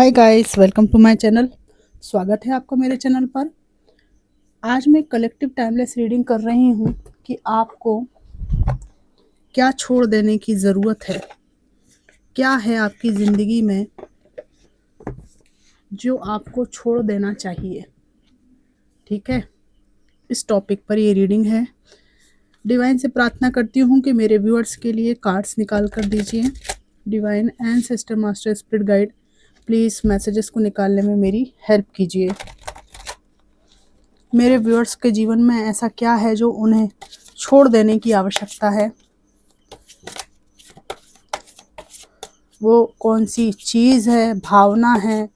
Hi guys, welcome to my channel. स्वागत है आपका मेरे चैनल पर। आज मैं कलेक्टिव टाइमलेस रीडिंग कर रही हूँ कि आपको क्या छोड़ देने की ज़रूरत है, क्या है आपकी ज़िंदगी में जो आपको छोड़ देना चाहिए। ठीक है, इस टॉपिक पर ये रीडिंग है। डिवाइन से प्रार्थना करती हूँ कि मेरे व्यूअर्स के लिए कार्ड्स निकाल कर दीजिए। Divine and sister master spirit guide, please messages को निकालने में मेरी हेल्प कीजिए। मेरे व्यूअर्स के जीवन में ऐसा क्या है जो उन्हें छोड़ देने की आवश्यकता है। वो कौन सी चीज़ है, भावना है,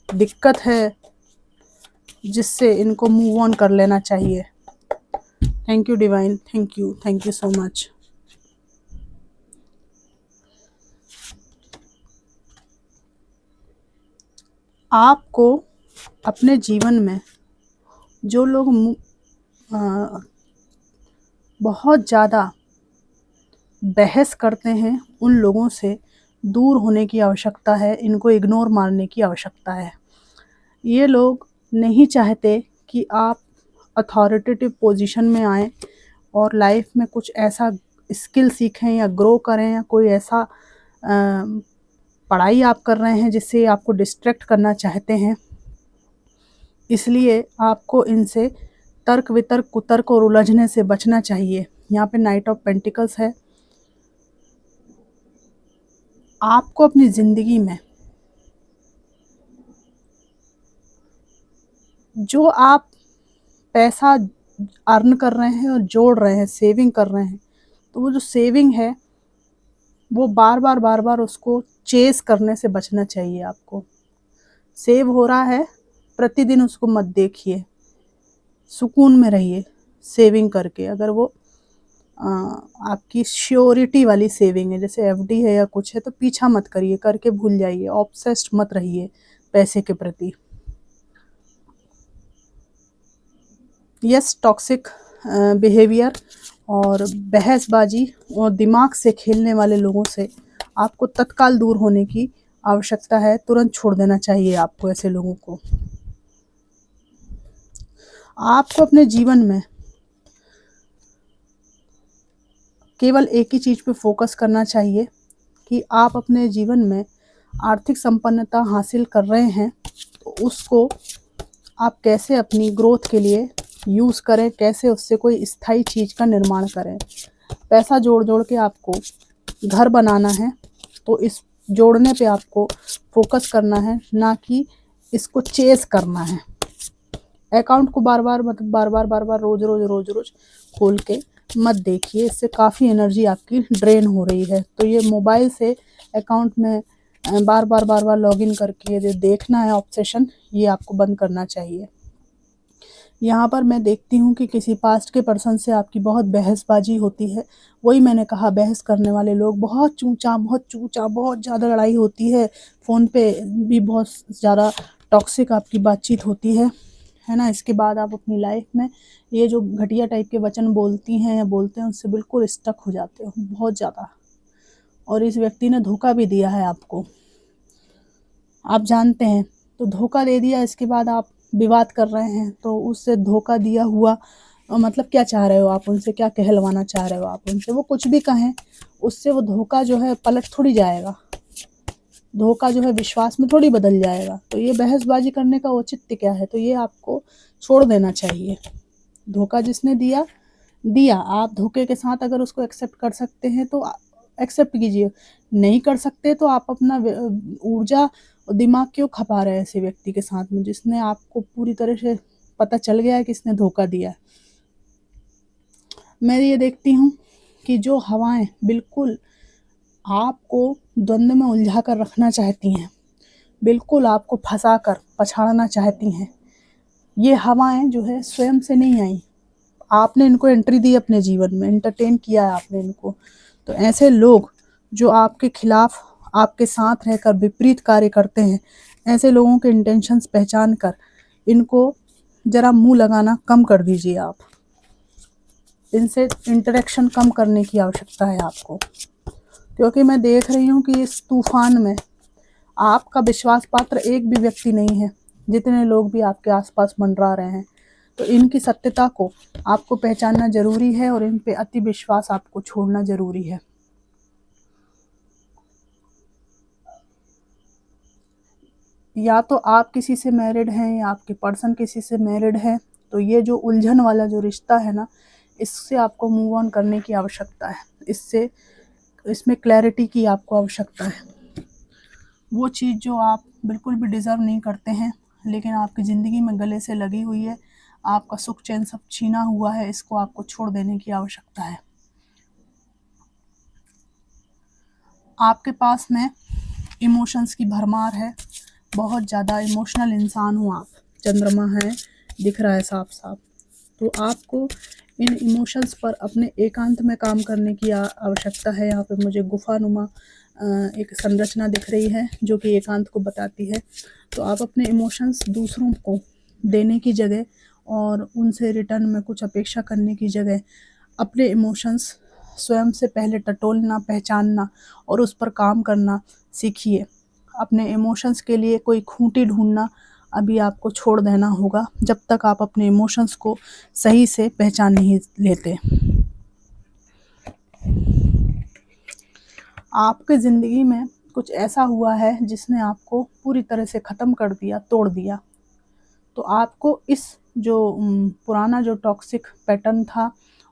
दिक्कत है जिससे इनको मूव ऑन कर लेना चाहिए। Thank you divine, thank you so much. आपको अपने जीवन में जो लोग बहुत ज़्यादा बहस करते हैं, उन लोगों से दूर होने की आवश्यकता है। इनको इग्नोर मारने की आवश्यकता है। ये लोग नहीं चाहते कि आप अथॉरिटेटिव पोजीशन में आएँ और लाइफ में कुछ ऐसा स्किल सीखें या ग्रो करें, या कोई ऐसा पढ़ाई आप कर रहे हैं जिससे आपको डिस्ट्रैक्ट करना चाहते हैं। इसलिए आपको इनसे तर्क वितर्क कुतर्क और उलझने से बचना चाहिए। यहाँ पे नाइट ऑफ पेंटिकल्स है। आपको अपनी ज़िंदगी में जो आप पैसा अर्न कर रहे हैं और जोड़ रहे हैं, सेविंग कर रहे हैं, तो वो जो सेविंग है वो बार बार उसको चेस करने से बचना चाहिए। आपको सेव हो रहा है, प्रतिदिन उसको मत देखिए, सुकून में रहिए सेविंग करके। अगर वो आपकी श्योरिटी वाली सेविंग है, जैसे एफडी है या कुछ है, तो पीछा मत करिए, करके भूल जाइए। ऑब्सेस्ड मत रहिए पैसे के प्रति। यस, टॉक्सिक बिहेवियर और बहसबाजी और दिमाग से खेलने वाले लोगों से आपको तत्काल दूर होने की आवश्यकता है। तुरंत छोड़ देना चाहिए आपको ऐसे लोगों को। आपको अपने जीवन में केवल एक ही चीज़ पे फोकस करना चाहिए कि आप अपने जीवन में आर्थिक संपन्नता हासिल कर रहे हैं, तो उसको आप कैसे अपनी ग्रोथ के लिए यूज़ करें, कैसे उससे कोई स्थायी चीज़ का निर्माण करें। पैसा जोड़ जोड़ के आपको घर बनाना है, तो इस जोड़ने पे आपको फोकस करना है, ना कि इसको चेस करना है। अकाउंट को बार बार रोज खोल के मत देखिए, इससे काफ़ी एनर्जी आपकी ड्रेन हो रही है। तो ये मोबाइल से अकाउंट में बार बार लॉगिन करके ये जो देखना है ऑब्सेशन, ये आपको बंद करना चाहिए। यहाँ पर मैं देखती हूँ कि किसी पास्ट के पर्सन से आपकी बहुत बहसबाजी होती है। वही मैंने कहा, बहस करने वाले लोग बहुत चूचा, बहुत ज़्यादा लड़ाई होती है। फ़ोन पे भी बहुत ज़्यादा टॉक्सिक आपकी बातचीत होती है ना। इसके बाद आप अपनी लाइफ में ये जो घटिया टाइप के वचन बोलती हैं या बोलते हैं, उससे बिल्कुल स्टक हो जाते हो बहुत ज़्यादा। और इस व्यक्ति ने धोखा भी दिया है आपको, आप जानते हैं। तो धोखा दे दिया, इसके बाद आप विवाद कर रहे हैं, तो उससे धोखा दिया हुआ मतलब क्या चाह रहे हो आप उनसे, क्या कहलवाना चाह रहे हो आप उनसे। वो कुछ भी कहें, उससे वो धोखा जो है पलट थोड़ी जाएगा, धोखा जो है विश्वास में थोड़ी बदल जाएगा। तो ये बहसबाजी करने का औचित्य क्या है। तो ये आपको छोड़ देना चाहिए। धोखा जिसने दिया दिया, आप धोखे के साथ अगर उसको एक्सेप्ट कर सकते हैं तो एक्सेप्ट कीजिए, नहीं कर सकते तो आप अपना ऊर्जा और दिमाग क्यों खपा रहे हैं ऐसे व्यक्ति के साथ में, जिसने आपको पूरी तरह से पता चल गया है कि इसने धोखा दिया है। मैं ये देखती हूँ कि जो हवाएं बिल्कुल आपको द्वंद्व में उलझा कर रखना चाहती हैं, बिल्कुल आपको फंसा कर पछाड़ना चाहती हैं, ये हवाएं जो है स्वयं से नहीं आई। आपने इनको एंट्री दी अपने जीवन में, एंटरटेन किया है आपने इनको। तो ऐसे लोग जो आपके खिलाफ, आपके साथ रहकर विपरीत कार्य करते हैं, ऐसे लोगों के इंटेंशंस पहचान कर इनको ज़रा मुंह लगाना कम कर दीजिए। आप इनसे इंटरेक्शन कम करने की आवश्यकता है आपको। क्योंकि मैं देख रही हूँ कि इस तूफान में आपका विश्वास पात्र एक भी व्यक्ति नहीं है। जितने लोग भी आपके आसपास मंडरा रहे हैं, तो इनकी सत्यता को आपको पहचानना जरूरी है और इन पे अति विश्वास आपको छोड़ना जरूरी है। या तो आप किसी से मैरिड हैं या आपके पर्सन किसी से मैरिड है, तो ये जो उलझन वाला जो रिश्ता है ना, इससे आपको मूव ऑन करने की आवश्यकता है। इसमें क्लैरिटी की आपको आवश्यकता है। वो चीज़ जो आप बिल्कुल भी डिज़र्व नहीं करते हैं, लेकिन आपकी ज़िंदगी में गले से लगी हुई है, आपका सुख चैन सब छीना हुआ है, इसको आपको छोड़ देने की आवश्यकता है। आपके पास में इमोशंस की भरमार है, बहुत ज़्यादा इमोशनल इंसान हो आप। चंद्रमा है, दिख रहा है साफ साफ। तो आपको इन इमोशंस पर अपने एकांत में काम करने की आवश्यकता है। यहाँ पे मुझे गुफानुमा एक संरचना दिख रही है जो कि एकांत को बताती है। तो आप अपने इमोशंस दूसरों को देने की जगह और उनसे रिटर्न में कुछ अपेक्षा करने की जगह अपने इमोशंस स्वयं से पहले टटोलना, पहचानना और उस पर काम करना सीखिए। अपने इमोशंस के लिए कोई खूंटी ढूंढना अभी आपको छोड़ देना होगा, जब तक आप अपने इमोशंस को सही से पहचान नहीं लेते। आपके ज़िंदगी में कुछ ऐसा हुआ है जिसने आपको पूरी तरह से ख़त्म कर दिया, तोड़ दिया। तो आपको इस जो पुराना जो टॉक्सिक पैटर्न था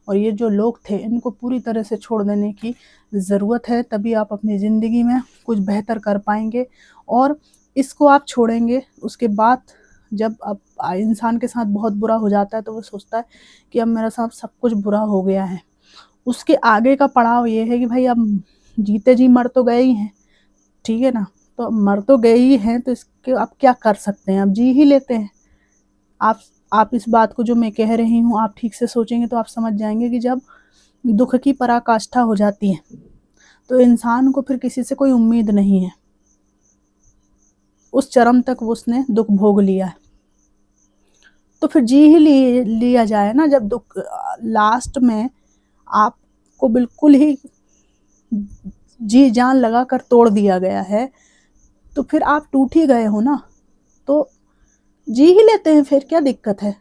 और ये जो लोग थे, इनको पूरी तरह से छोड़ देने की ज़रूरत है। तभी आप अपनी ज़िंदगी में कुछ बेहतर कर पाएंगे। और इसको आप छोड़ेंगे, उसके बाद जब अब इंसान के साथ बहुत बुरा हो जाता है तो वो सोचता है कि अब मेरे साथ सब कुछ बुरा हो गया है। उसके आगे का पड़ाव ये है कि भाई अब जीते जी मर तो गए ही हैं, ठीक है ना। तो मर तो गए ही हैं, तो इसके आप क्या कर सकते हैं, अब जी ही लेते हैं। आप इस बात को जो मैं कह रही हूँ आप ठीक से सोचेंगे तो आप समझ जाएंगे कि जब दुख की पराकाष्ठा हो जाती है तो इंसान को फिर किसी से कोई उम्मीद नहीं है। उस चरम तक उसने दुख भोग लिया है, तो फिर जी ही लिया जाए ना। जब दुख लास्ट में आपको बिल्कुल ही जी जान लगा कर तोड़ दिया गया है, तो फिर आप टूट ही गए हो ना, तो जी ही लेते हैं, फिर क्या दिक्कत है।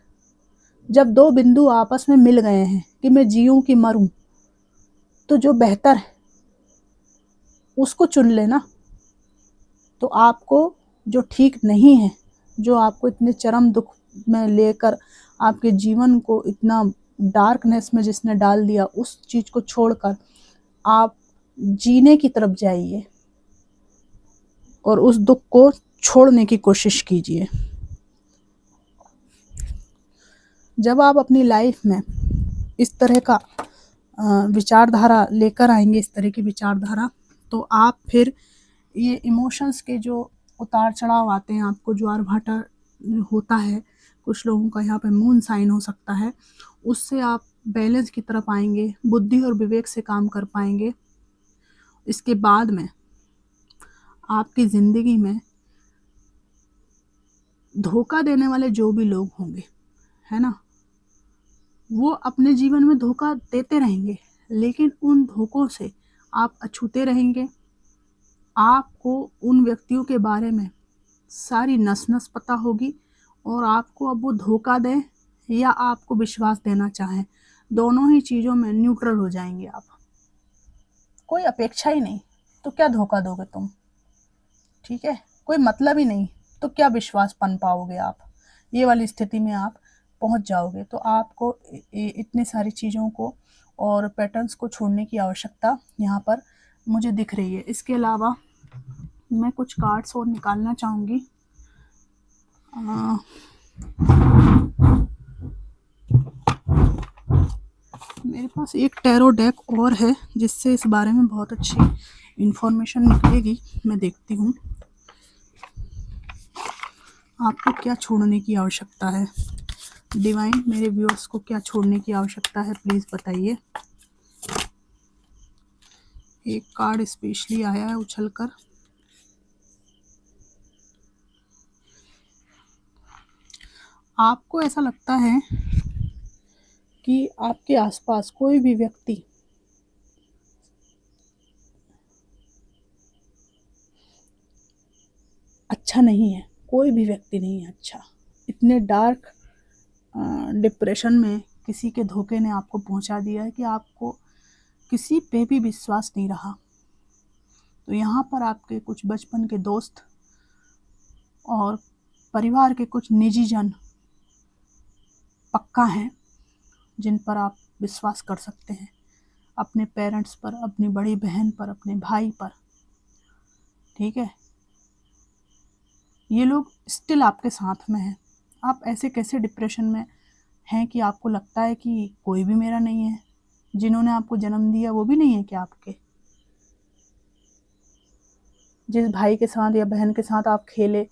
जब दो बिंदु आपस में मिल गए हैं कि मैं जीऊं कि मरूं, तो जो बेहतर है उसको चुन लेना। तो आपको जो ठीक नहीं है, जो आपको इतने चरम दुख में लेकर आपके जीवन को इतना डार्कनेस में जिसने डाल दिया, उस चीज़ को छोड़कर आप जीने की तरफ जाइए और उस दुख को छोड़ने की कोशिश कीजिए। जब आप अपनी लाइफ में इस तरह का विचारधारा लेकर आएंगे, इस तरह की विचारधारा, तो आप फिर ये इमोशंस के जो उतार चढ़ाव आते हैं, आपको ज्वार भाटा होता है, कुछ लोगों का यहाँ पे मून साइन हो सकता है, उससे आप बैलेंस की तरफ आएंगे, बुद्धि और विवेक से काम कर पाएंगे। इसके बाद में आपकी ज़िंदगी में धोखा देने वाले जो भी लोग होंगे, है ना, वो अपने जीवन में धोखा देते रहेंगे, लेकिन उन धोखों से आप अछूते रहेंगे। आपको उन व्यक्तियों के बारे में सारी नस नस पता होगी, और आपको अब वो धोखा दें या आपको विश्वास देना चाहें, दोनों ही चीज़ों में न्यूट्रल हो जाएंगे आप। कोई अपेक्षा ही नहीं तो क्या धोखा दोगे तुम, ठीक है, कोई मतलब ही नहीं तो क्या विश्वास पन पाओगे आप। ये वाली स्थिति में आप पहुंच जाओगे। तो आपको इतने सारी चीज़ों को और पैटर्न्स को छोड़ने की आवश्यकता यहाँ पर मुझे दिख रही है। इसके अलावा मैं कुछ कार्ड्स और निकालना चाहूँगी। मेरे पास एक टैरो डेक और है जिससे इस बारे में बहुत अच्छी इंफॉर्मेशन निकलेगी। मैं देखती हूँ आपको क्या छोड़ने की आवश्यकता है। डिवाइन, मेरे व्यूअर्स को क्या छोड़ने की आवश्यकता है, प्लीज़ बताइए। एक कार्ड स्पेशली आया है उछलकर। आपको ऐसा लगता है कि आपके आसपास कोई भी व्यक्ति अच्छा नहीं है, कोई भी व्यक्ति नहीं है अच्छा। इतने डार्क डिप्रेशन में किसी के धोखे ने आपको पहुंचा दिया है कि आपको किसी पे भी विश्वास नहीं रहा। तो यहाँ पर आपके कुछ बचपन के दोस्त और परिवार के कुछ निजी जन पक्का हैं जिन पर आप विश्वास कर सकते हैं, अपने पेरेंट्स पर, अपनी बड़ी बहन पर, अपने भाई पर, ठीक है। ये लोग स्टिल आपके साथ में हैं। आप ऐसे कैसे डिप्रेशन में हैं कि आपको लगता है कि कोई भी मेरा नहीं है? जिन्होंने आपको जन्म दिया वो भी नहीं है क्या आपके? जिस भाई के साथ या बहन के साथ आप खेले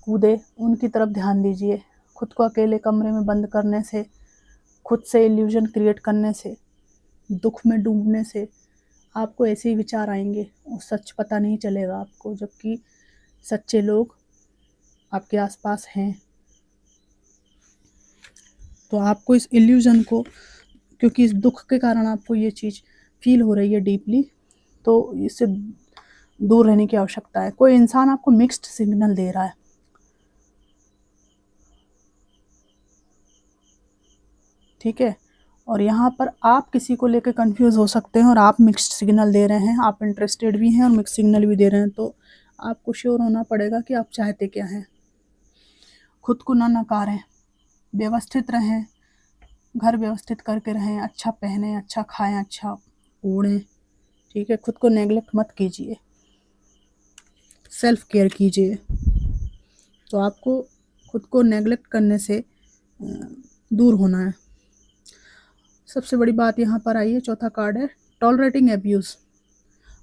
कूदे उनकी तरफ ध्यान दीजिए। खुद को अकेले कमरे में बंद करने से, खुद से इल्यूजन क्रिएट करने से, दुख में डूबने से आपको ऐसे ही विचार आएंगे और सच पता नहीं चलेगा आपको, जबकि सच्चे लोग आपके आसपास हैं। तो आपको इस इल्यूजन को, क्योंकि इस दुख के कारण आपको ये चीज़ फील हो रही है डीपली, तो इससे दूर रहने की आवश्यकता है। कोई इंसान आपको मिक्स्ड सिग्नल दे रहा है, ठीक है। और यहाँ पर आप किसी को लेकर कंफ्यूज हो सकते हैं और आप मिक्स्ड सिग्नल दे रहे हैं, आप इंटरेस्टेड भी हैं और मिक्स्ड सिग्नल भी दे रहे हैं। तो आपको श्योर होना पड़ेगा कि आप चाहते क्या हैं। खुद को ना नकारें, व्यवस्थित रहें, घर व्यवस्थित करके रहें, अच्छा पहने, अच्छा खाएं, अच्छा ओढ़ें, ठीक है। खुद को नेगलेक्ट मत कीजिए, सेल्फ केयर कीजिए। तो आपको खुद को नेगलेक्ट करने से दूर होना है। सबसे बड़ी बात यहाँ पर आई है, चौथा कार्ड है टॉलरेटिंग एब्यूज़।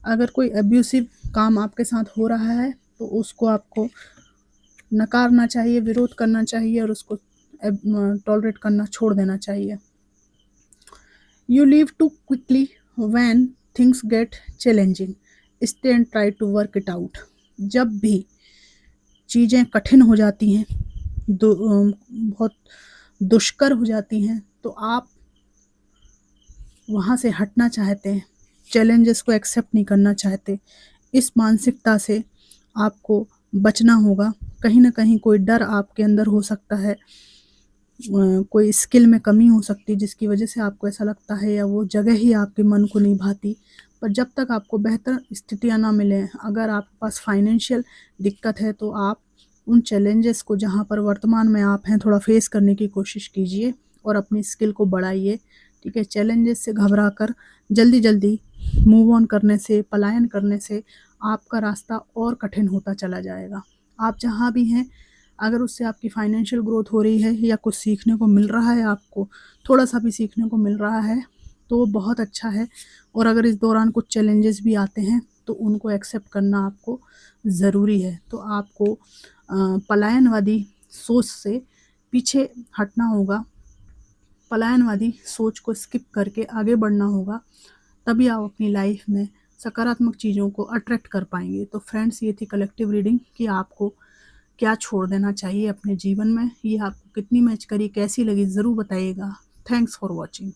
अगर कोई एब्यूसिव काम आपके साथ हो रहा है तो उसको आपको नकारना चाहिए, विरोध करना चाहिए और उसको टॉलरेट करना छोड़ देना चाहिए। You leave too quickly when things get challenging, stay and try to work it out. जब भी चीज़ें कठिन हो जाती हैं, बहुत दुष्कर हो जाती हैं, तो आप वहाँ से हटना चाहते हैं, चैलेंजेस को एक्सेप्ट नहीं करना चाहते। इस मानसिकता से आपको बचना होगा। कहीं ना कहीं कोई डर आपके अंदर हो सकता है, कोई स्किल में कमी हो सकती है जिसकी वजह से आपको ऐसा लगता है, या वो जगह ही आपके मन को नहीं भाती। पर जब तक आपको बेहतर स्थितियाँ ना मिलें, अगर आपके पास फाइनेंशियल दिक्कत है, तो आप उन चैलेंजेस को जहाँ पर वर्तमान में आप हैं थोड़ा फेस करने की कोशिश कीजिए और अपनी स्किल को बढ़ाइए, ठीक है। चैलेंजेस से घबरा कर जल्दी जल्दी मूव ऑन करने से, पलायन करने से आपका रास्ता और कठिन होता चला जाएगा। आप जहाँ भी हैं, अगर उससे आपकी फाइनेंशियल ग्रोथ हो रही है या कुछ सीखने को मिल रहा है, आपको थोड़ा सा भी सीखने को मिल रहा है, तो वो बहुत अच्छा है। और अगर इस दौरान कुछ चैलेंजेस भी आते हैं तो उनको एक्सेप्ट करना आपको ज़रूरी है। तो आपको पलायनवादी सोच से पीछे हटना होगा, पलायनवादी सोच को स्किप करके आगे बढ़ना होगा, तभी आप अपनी लाइफ में सकारात्मक चीज़ों को अट्रैक्ट कर पाएंगे। तो फ्रेंड्स, ये थी कलेक्टिव रीडिंग कि आपको क्या छोड़ देना चाहिए अपने जीवन में। ये आपको कितनी मैच करी, कैसी लगी, ज़रूर बताइएगा। Thanks for watching.